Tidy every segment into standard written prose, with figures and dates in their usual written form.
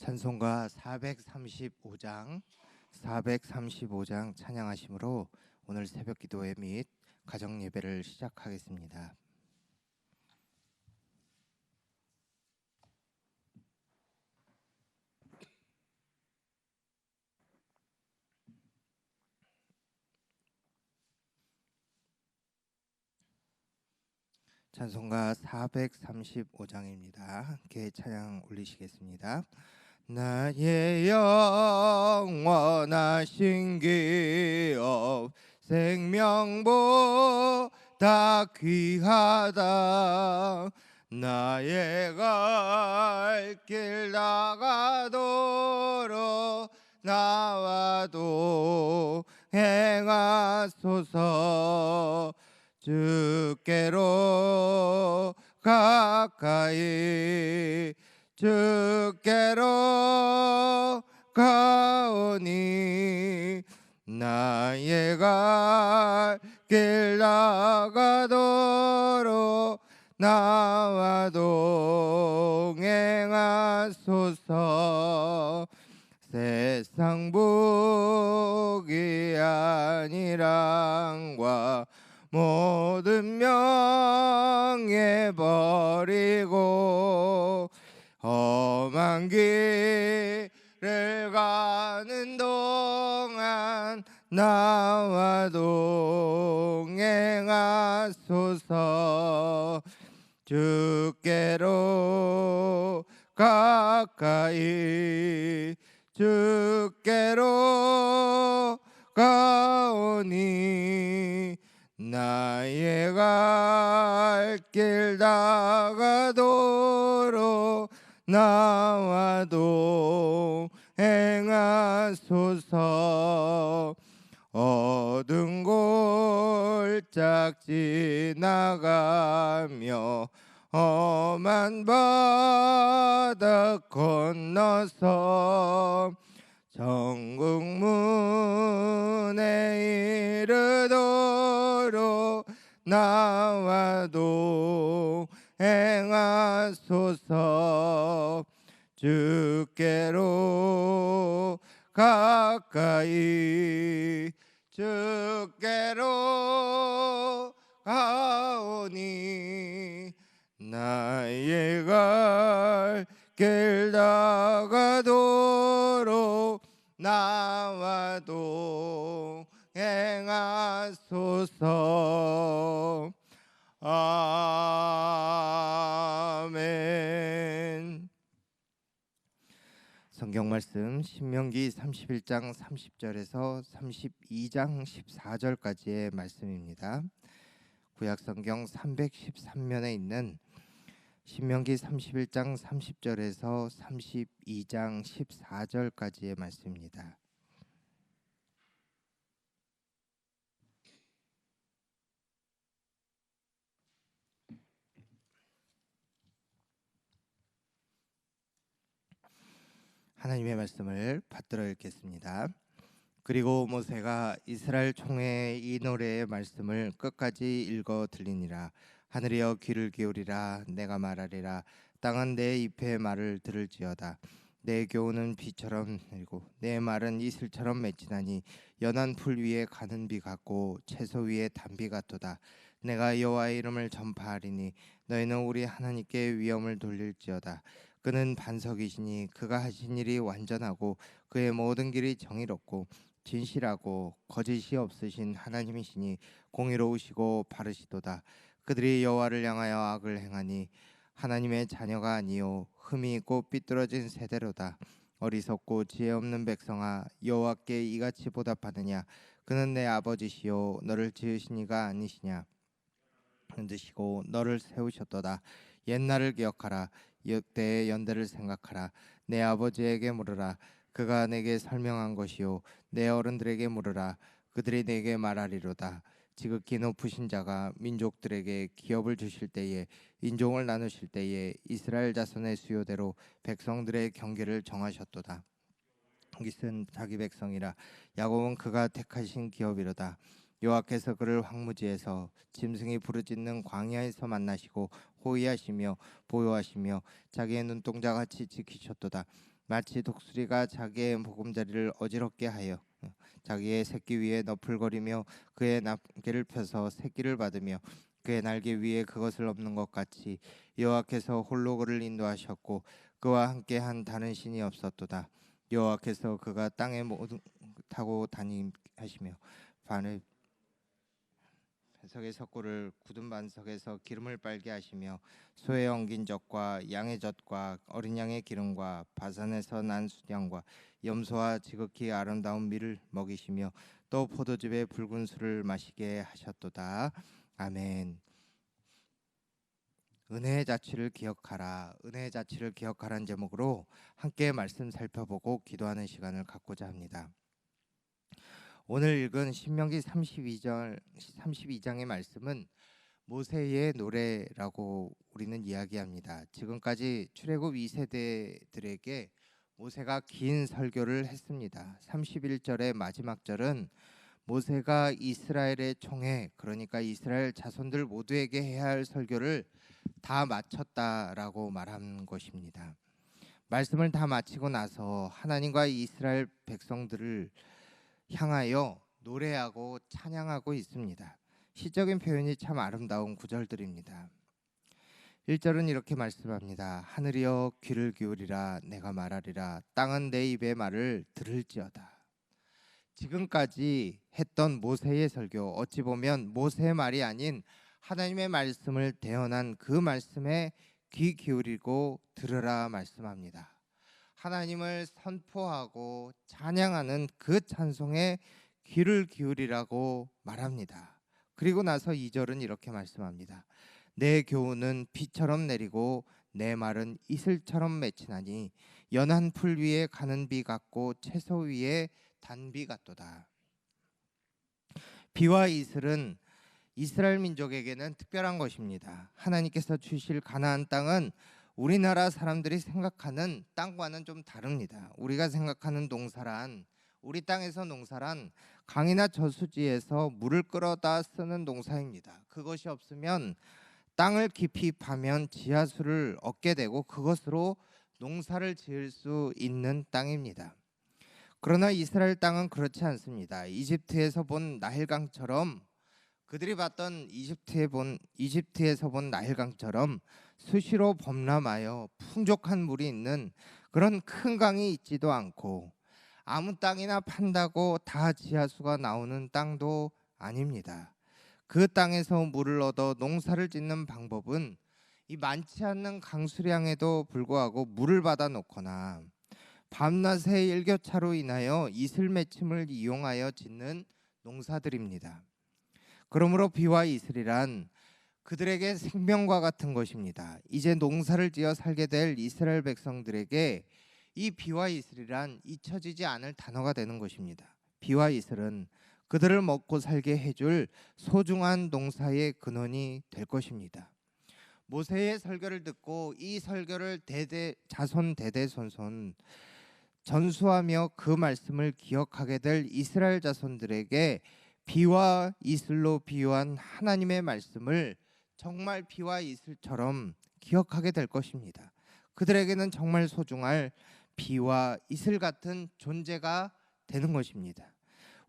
찬송가 435장 찬양하심으로 오늘 새벽 기도회 및 가정 예배를 시작하겠습니다. 찬송가 435장입니다. 함께 찬양 올리시겠습니다. 나의 영원하신 기업 생명보다 귀하다. 나의 갈 길 나가도록 나와도 행하소서. 주께로 가까이 주께로 가오니 나의 갈 길 나가도록 나와도 행하소서. 세상 복이 아니란과 모든 명예 버리고 험한 길을 가는 동안 나와도 행하소서. 주께로 가까이 주께로 가오니 나의 갈 길 나가도록 나와도 행하소서. 어두운 골짝 지나가며 험한 바다 건너서 천국 문에 이르도록 나와도 행하소서. 주께로 가까이 주께로 가오니 나의 갈 길 나가도록 나와도 행하소서. 아멘. 성경 말씀 신명기 31장 30절에서 32장 14절까지의 말씀입니다. 구약 성경 313면에 있는 신명기 31장 30절에서 32장 14절까지의 말씀입니다. 하나님의 말씀을 받들어 읽겠습니다. 그리고 모세가 이스라엘 총회에 이 노래의 말씀을 끝까지 읽어 들리니라. 하늘이여 귀를 기울이라. 내가 말하리라. 땅은 내 입의 말을 들을지어다. 내 교훈은 비처럼 내리고 내 말은 이슬처럼 맺히나니 연한 풀 위에 가는 비 같고 채소 위에 단비 같도다. 내가 여호와의 이름을 전파하리니 너희는 우리 하나님께 위엄을 돌릴지어다. 그는 반석이시니 그가 하신 일이 완전하고 그의 모든 길이 정의롭고 진실하고 거짓이 없으신 하나님이시니 공의로우시고 바르시도다. 그들이 여호와를 향하여 악을 행하니 하나님의 자녀가 아니요 흠이 있고 삐뚤어진 세대로다. 어리석고 지혜 없는 백성아, 여호와께 이같이 보답하느냐? 그는 내 아버지시요 너를 지으신 이가 아니시냐? 흔드시고 너를 세우셨도다. 옛날을 기억하라. 역대의 연대를 생각하라. 내 아버지에게 물으라. 그가 내게 설명한 것이요 내 어른들에게 물으라. 그들이 내게 말하리로다. 지극히 높으신 자가 민족들에게 기업을 주실 때에 인종을 나누실 때에 이스라엘 자손의 수요대로 백성들의 경계를 정하셨도다. 이스라엘은 자기 백성이라. 야곱은 그가 택하신 기업이로다. 여호와께서 그를 황무지에서 짐승이 부르짖는 광야에서 만나시고 호위하시며 보호하시며 자기의 눈동자같이 지키셨도다. 마치 독수리가 자기의 보금자리를 어지럽게 하여 자기의 새끼 위에 너풀거리며 그의 날개를 펴서 새끼를 받으며 그의 날개 위에 그것을 엎는 것 같이 여호와께서 홀로 그를 인도하셨고 그와 함께 한 다른 신이 없었도다. 여호와께서 그가 땅에 모두 타고 다니게 하시며 반을 배석의 석고를 굳은 반석에서 기름을 빨게 하시며 소의 엉긴 젖과 양의 젖과 어린 양의 기름과 바산에서 난 수량과 염소와 지극히 아름다운 밀을 먹이시며 또 포도즙의 붉은 술을 마시게 하셨도다. 아멘. 은혜의 자취를 기억하라. 은혜의 자취를 기억하라는 제목으로 함께 말씀 살펴보고 기도하는 시간을 갖고자 합니다. 오늘 읽은 신명기 32장의 말씀은 모세의 노래라고 우리는 이야기합니다. 지금까지 출애굽 2세대들에게 모세가 긴 설교를 했습니다. 31절의 마지막 절은 모세가 이스라엘의 총회, 그러니까 이스라엘 자손들 모두에게 해야 할 설교를 다 마쳤다라고 말한 것입니다. 말씀을 다 마치고 나서 하나님과 이스라엘 백성들을 향하여 노래하고 찬양하고 있습니다. 시적인 표현이 참 아름다운 구절들입니다. 1절은 이렇게 말씀합니다. 하늘이여 귀를 기울이라 내가 말하리라 땅은 내 입의 말을 들을지어다. 지금까지 했던 모세의 설교, 어찌 보면 모세의 말이 아닌 하나님의 말씀을 대언한 그 말씀에 귀 기울이고 들으라 말씀합니다. 하나님을 선포하고 찬양하는 그 찬송에 귀를 기울이라고 말합니다. 그리고 나서 2절은 이렇게 말씀합니다. 내 교훈은 비처럼 내리고 내 말은 이슬처럼 맺히나니 연한 풀 위에 가는 비 같고 채소 위에 단비 같도다. 비와 이슬은 이스라엘 민족에게는 특별한 것입니다. 하나님께서 주실 가나안 땅은 우리나라 사람들이 생각하는 땅과는 좀 다릅니다. 우리가 생각하는 농사란, 우리 땅에서 농사란 강이나 저수지에서 물을 끌어다 쓰는 농사입니다. 그것이 없으면 땅을 깊이 파면 지하수를 얻게 되고 그것으로 농사를 지을 수 있는 땅입니다. 그러나 이스라엘 땅은 그렇지 않습니다. 이집트에서 본 나일강처럼, 그들이 봤던 이집트에서 본 나일강처럼 수시로 범람하여 풍족한 물이 있는 그런 큰 강이 있지도 않고 아무 땅이나 판다고 다 지하수가 나오는 땅도 아닙니다. 그 땅에서 물을 얻어 농사를 짓는 방법은 이 많지 않는 강수량에도 불구하고 물을 받아 놓거나 밤낮의 일교차로 인하여 이슬 맺힘을 이용하여 짓는 농사들입니다. 그러므로 비와 이슬이란 그들에게 생명과 같은 것입니다. 이제 농사를 지어 살게 될 이스라엘 백성들에게 이 비와 이슬이란 잊혀지지 않을 단어가 되는 것입니다. 비와 이슬은 그들을 먹고 살게 해줄 소중한 농사의 근원이 될 것입니다. 모세의 설교를 듣고 이 설교를 자손 대대손손 전수하며 그 말씀을 기억하게 될 이스라엘 자손들에게 비와 이슬로 비유한 하나님의 말씀을 정말 비와 이슬처럼 기억하게 될 것입니다. 그들에게는 정말 소중할 비와 이슬 같은 존재가 되는 것입니다.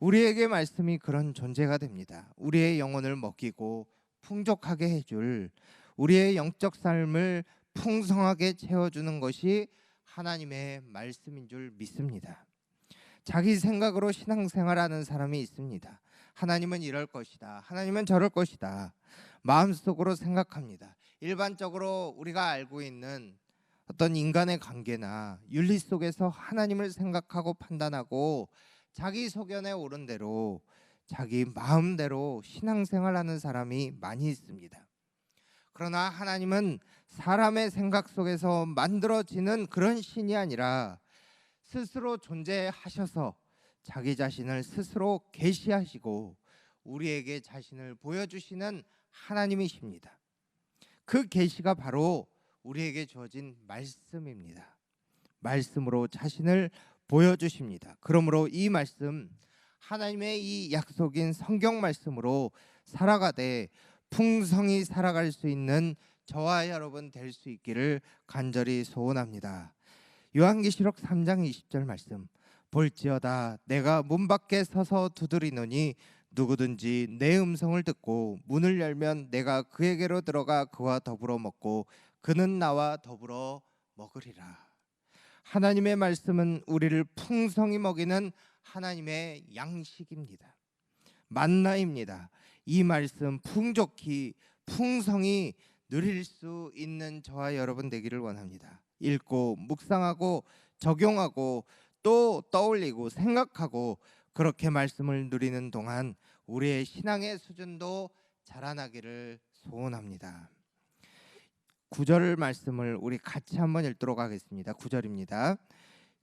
우리에게 말씀이 그런 존재가 됩니다. 우리의 영혼을 먹이고 풍족하게 해줄, 우리의 영적 삶을 풍성하게 채워주는 것이 하나님의 말씀인 줄 믿습니다. 자기 생각으로 신앙생활하는 사람이 있습니다. 하나님은 이럴 것이다. 하나님은 저럴 것이다. 마음속으로 생각합니다. 일반적으로 우리가 알고 있는 어떤 인간의 관계나 윤리 속에서 하나님을 생각하고 판단하고 자기 소견에 옳은 대로 자기 마음대로 신앙생활하는 사람이 많이 있습니다. 그러나 하나님은 사람의 생각 속에서 만들어지는 그런 신이 아니라 스스로 존재하셔서 자기 자신을 스스로 계시하시고 우리에게 자신을 보여주시는 하나님이십니다. 그 계시가 바로 우리에게 주어진 말씀입니다. 말씀으로 자신을 보여주십니다. 그러므로 이 말씀, 하나님의 이 약속인 성경 말씀으로 살아가되 풍성히 살아갈 수 있는 저와 여러분 될 수 있기를 간절히 소원합니다. 요한계시록 3장 20절 말씀, 볼지어다 내가 문 밖에 서서 두드리노니 누구든지 내 음성을 듣고 문을 열면 내가 그에게로 들어가 그와 더불어 먹고 그는 나와 더불어 먹으리라. 하나님의 말씀은 우리를 풍성히 먹이는 하나님의 양식입니다. 만나입니다. 이 말씀 풍성히 누릴 수 있는 저와 여러분 되기를 원합니다. 읽고 묵상하고 적용하고 또 떠올리고 생각하고 그렇게 말씀을 누리는 동안 우리의 신앙의 수준도 자라나기를 소원합니다. 9절 말씀을 우리 같이 한번 읽도록 하겠습니다. 9절입니다.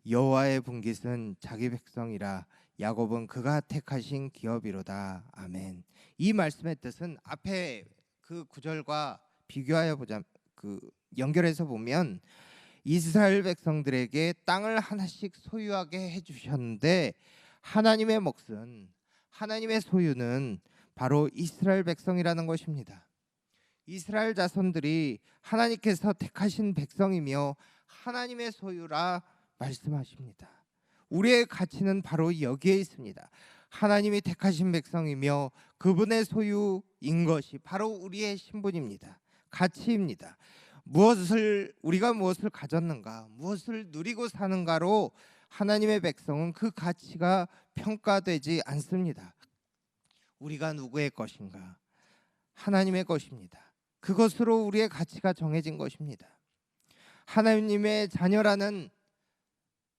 여호와의 분깃은 자기 백성이라 야곱은 그가 택하신 기업이로다. 아멘. 이 말씀의 뜻은 앞에 그 9절과 비교하여 보자, 연결해서 보면 이스라엘 백성들에게 땅을 하나씩 소유하게 해주셨는데 하나님의 몫은, 하나님의 소유는 바로 이스라엘 백성이라는 것입니다. 이스라엘 자손들이 하나님께서 택하신 백성이며 하나님의 소유라 말씀하십니다. 우리의 가치는 바로 여기에 있습니다. 하나님이 택하신 백성이며 그분의 소유인 것이 바로 우리의 신분입니다. 가치입니다. 우리가 무엇을 가졌는가, 무엇을 누리고 사는가로 하나님의 백성은 그 가치가 평가되지 않습니다. 우리가 누구의 것인가? 하나님의 것입니다. 그것으로 우리의 가치가 정해진 것입니다. 하나님의 자녀라는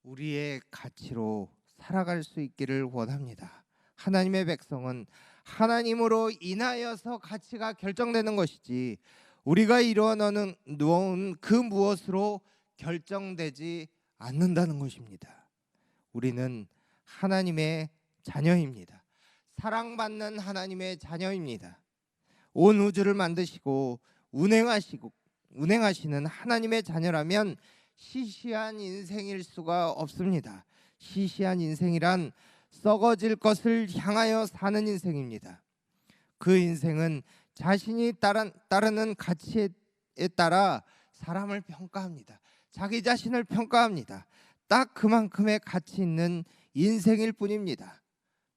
우리의 가치로 살아갈 수 있기를 원합니다. 하나님의 백성은 하나님으로 인하여서 가치가 결정되는 것이지 우리가 이루어 놓은 그 무엇으로 결정되지 않는다는 것입니다. 우리는 하나님의 자녀입니다. 사랑받는 하나님의 자녀입니다. 온 우주를 만드시고 운행하시는 하나님의 자녀라면 시시한 인생일 수가 없습니다. 시시한 인생이란 썩어질 것을 향하여 사는 인생입니다. 그 인생은 자신이 따르는 가치에 따라 사람을 평가합니다. 자기 자신을 평가합니다. 딱 그만큼의 가치 있는 인생일 뿐입니다.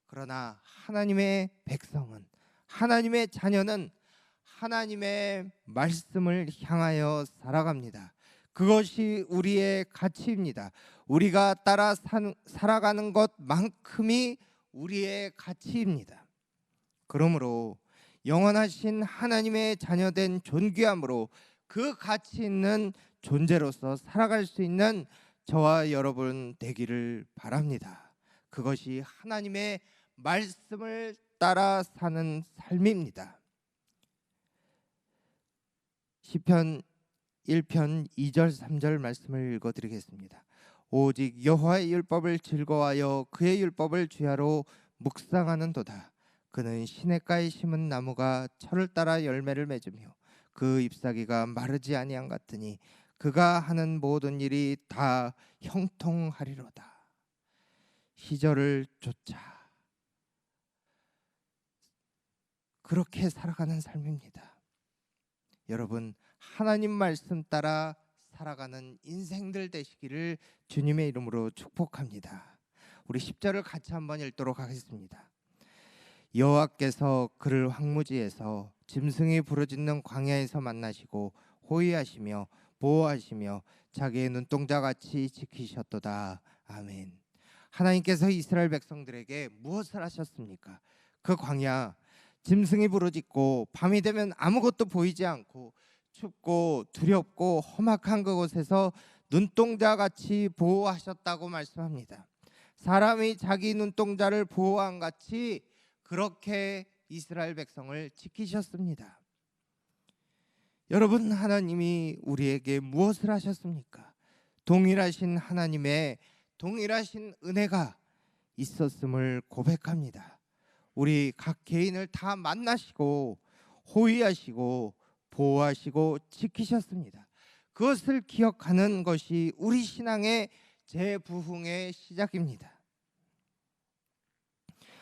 그러나 하나님의 백성은, 하나님의 자녀는 하나님의 말씀을 향하여 살아갑니다. 그것이 우리의 가치입니다. 우리가 따라 살아가는 것만큼이 우리의 가치입니다. 그러므로 영원하신 하나님의 자녀된 존귀함으로 그 가치 있는 존재로서 살아갈 수 있는 저와 여러분 되기를 바랍니다. 그것이 하나님의 말씀을 따라 사는 삶입니다. 시편 1편 2절 3절 말씀을 읽어드리겠습니다. 오직 여호와의 율법을 즐거워하여 그의 율법을 주야로 묵상하는도다. 그는 시냇가에 심은 나무가 철을 따라 열매를 맺으며 그 잎사귀가 마르지 아니한 같으니 그가 하는 모든 일이 다 형통하리로다. 시절을 쫓아 그렇게 살아가는 삶입니다. 여러분, 하나님 말씀 따라 살아가는 인생들 되시기를 주님의 이름으로 축복합니다. 우리 10절을 같이 한번 읽도록 하겠습니다. 여호와께서 그를 황무지에서 짐승이 부르짖는 광야에서 만나시고 호위하시며 보호하시며 자기의 눈동자같이 지키셨도다. 아멘. 하나님께서 이스라엘 백성들에게 무엇을 하셨습니까? 그 광야, 짐승이 부르짖고 밤이 되면 아무것도 보이지 않고 춥고 두렵고 험악한 그곳에서 눈동자같이 보호하셨다고 말씀합니다. 사람이 자기 눈동자를 보호한 같이 그렇게 이스라엘 백성을 지키셨습니다. 여러분, 하나님이 우리에게 무엇을 하셨습니까? 동일하신 하나님의 동일하신 은혜가 있었음을 고백합니다. 우리 각 개인을 다 만나시고 호위하시고 보호하시고 지키셨습니다. 그것을 기억하는 것이 우리 신앙의 재부흥의 시작입니다.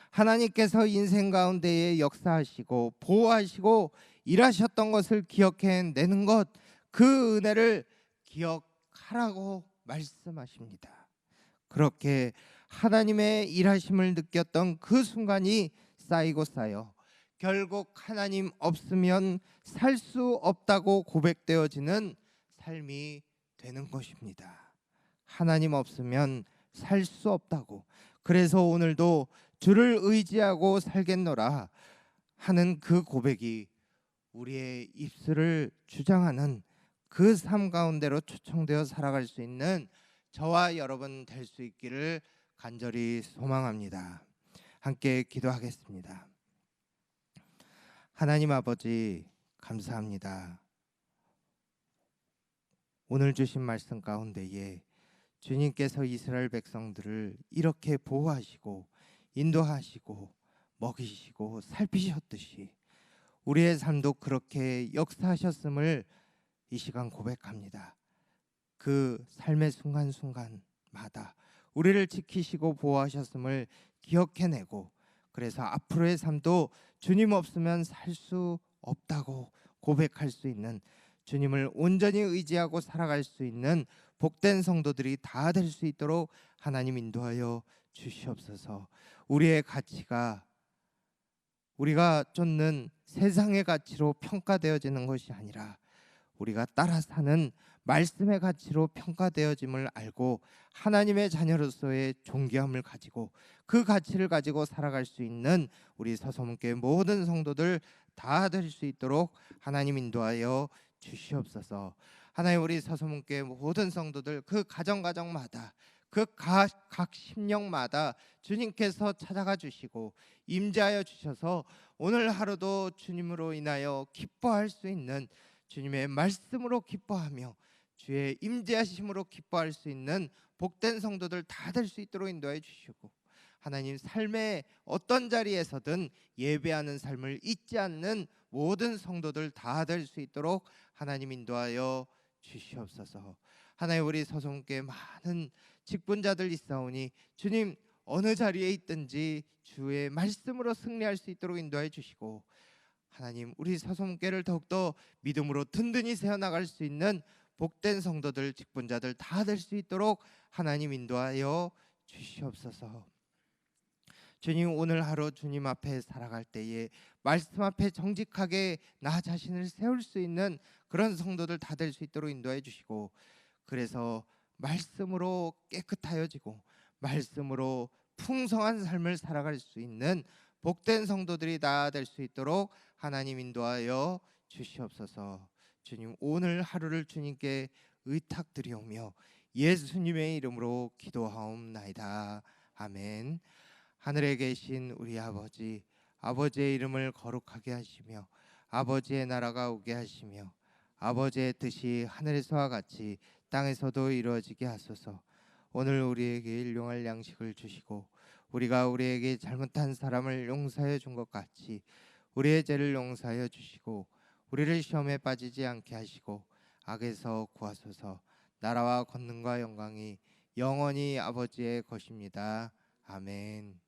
하나님께서 인생 가운데에 역사하시고 보호하시고 일하셨던 것을 기억해내는 것, 그 은혜를 기억하라고 말씀하십니다. 그렇게 하나님의 일하심을 느꼈던 그 순간이 쌓이고 쌓여 결국 하나님 없으면 살 수 없다고 고백되어지는 삶이 되는 것입니다. 하나님 없으면 살 수 없다고. 그래서 오늘도 주를 의지하고 살겠노라 하는 그 고백이 우리의 입술을 주장하는 그 삶 가운데로 초청되어 살아갈 수 있는 저와 여러분 될 수 있기를 간절히 소망합니다. 함께 기도하겠습니다. 하나님 아버지, 감사합니다. 오늘 주신 말씀 가운데에 주님께서 이스라엘 백성들을 이렇게 보호하시고 인도하시고 먹이시고 살피셨듯이 우리의 삶도 그렇게 역사하셨음을 이 시간 고백합니다. 그 삶의 순간순간마다 우리를 지키시고 보호하셨음을 기억해내고, 그래서 앞으로의 삶도 주님 없으면 살 수 없다고 고백할 수 있는, 주님을 온전히 의지하고 살아갈 수 있는 복된 성도들이 다 될 수 있도록 하나님 인도하여 주시옵소서. 우리의 가치가 우리가 쫓는 세상의 가치로 평가되어지는 것이 아니라 우리가 따라 사는 말씀의 가치로 평가되어짐을 알고 하나님의 자녀로서의 존귀함을 가지고 그 가치를 가지고 살아갈 수 있는 우리 서서문교회 모든 성도들 다 될 수 있도록 하나님 인도하여 주시옵소서. 하나님, 우리 서서문교회 모든 성도들 그 가정마다 그 각 심령마다 주님께서 찾아가 주시고 임재하여 주셔서 오늘 하루도 주님으로 인하여 기뻐할 수 있는, 주님의 말씀으로 기뻐하며 주의 임재하심으로 기뻐할 수 있는 복된 성도들 다 될 수 있도록 인도해 주시고, 하나님 삶의 어떤 자리에서든 예배하는 삶을 잊지 않는 모든 성도들 다 될 수 있도록 하나님 인도하여 주시옵소서. 하나님, 우리 서성교회 많은 직분자들 있사오니 주님 어느 자리에 있든지 주의 말씀으로 승리할 수 있도록 인도해 주시고, 하나님 우리 서성교회를 더욱더 믿음으로 든든히 세워나갈 수 있는 복된 성도들 직분자들 다 될 수 있도록 하나님 인도하여 주시옵소서. 주님, 오늘 하루 주님 앞에 살아갈 때에 말씀 앞에 정직하게 나 자신을 세울 수 있는 그런 성도들 다 될 수 있도록 인도해 주시고, 그래서 말씀으로 깨끗하여지고 말씀으로 풍성한 삶을 살아갈 수 있는 복된 성도들이 다 될 수 있도록 하나님 인도하여 주시옵소서. 주님, 오늘 하루를 주님께 의탁드리오며 예수님의 이름으로 기도하옵나이다. 아멘. 하늘에 계신 우리 아버지, 아버지의 이름을 거룩하게 하시며 아버지의 나라가 오게 하시며 아버지의 뜻이 하늘에서와 같이 땅에서도 이루어지게 하소서. 오늘 우리에게 일용할 양식을 주시고 우리가 우리에게 잘못한 사람을 용서해 준 것 같이 우리의 죄를 용서하여 주시고 우리를 시험에 빠지지 않게 하시고 악에서 구하소서. 나라와 권능과 영광이 영원히 아버지의 것입니다. 아멘.